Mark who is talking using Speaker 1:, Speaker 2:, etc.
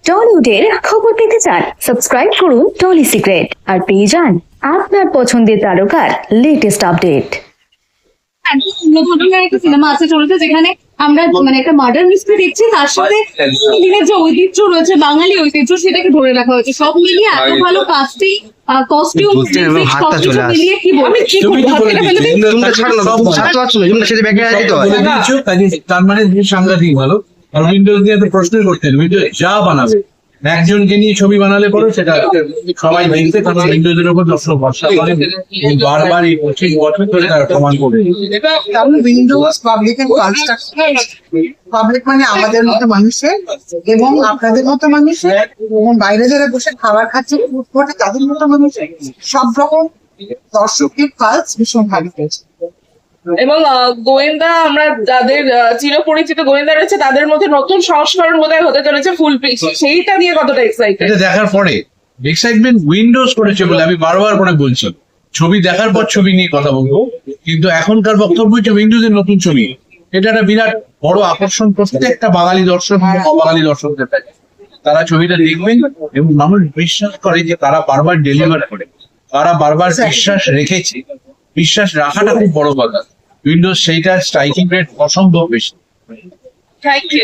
Speaker 1: টলিউডের খবর পেতে চান সাবস্ক্রাইব করুন টলি সিক্রেট আর পেয়ে যান আপনার পছন্দের তারকার লেটেস্ট আপডেট।
Speaker 2: ঘটনার একটা সিনেমা আছে চলছে যেখানে আমরা মানে একটা মার্ডার মিস্ট্রি দেখছি, তার সাথে দিনের যে ঐতিহ্য রয়েছে, বাঙালি ঐতিহ্য, সেটাকে ধরে রাখা হয়েছে। সব মিলিয়ে এত ভালো কাস্টিং, কস্টিউম মিলিয়ে কি বলবো,
Speaker 3: তার মানে সাংঘাতিক ভালো। আর উইন্ডোজ দিয়ে তো প্রশ্ন করতেন, উইন্ডোজ যা বানাবে একজনকে নিয়ে ছবি বানালে পরে সেটা সবাই দেখতে, কারণ উইন্ডোজের উপর দর্শক ভরসা করে, বারবার এই 25 বছর ধরে তারা প্রমাণ করে।
Speaker 4: Windows public and construction, public মানে আমাদের মতো মানুষের এবং আপনাদের মতো মানুষের এবং বাইরে যারা বসে খাবার খাচ্ছে ফুড কোর্টে তাদের মতো মানুষের সব রকম দর্শকের কাজ ভীষণ ভালো হয়েছে।
Speaker 5: এবং গোয়েন্দা, আমরা যাদের চিরপরিচিত গোয়েন্দা রয়েছে তাদের মধ্যে নতুন সংস্করণ বোধহয় হতে চলেছে ফুল পিচ, সেইটা নিয়ে কতটা এক্সাইটেড?
Speaker 3: এটা দেখার পরে এক্সাইটমেন্ট উইন্ডোজ করেছে বলে আমি বারবার করে বলছি, ছবি দেখার পর ছবি নিয়ে কথা বলবো, কিন্তু এখনকার বক্তব্য হচ্ছে উইন্ডোজের নতুন ছবি। এটা একটা বিরাট বড় আকর্ষণ প্রত্যেকটা বাঙালি দর্শক, বাঙালি দর্শকদের কাছে। তারা ছবিটা দেখবেন এবং মানুষ বিশ্বাস করে যে তারা বারবার ডেলিভার করে, তারা বারবার বিশ্বাস রেখেছে। বিশ্বাস রাখাটা খুব বড় কথা। উইন্ডোজ সেইটা স্ট্রাইকিং রেট অসম্ভব বেশি।
Speaker 5: Thank you.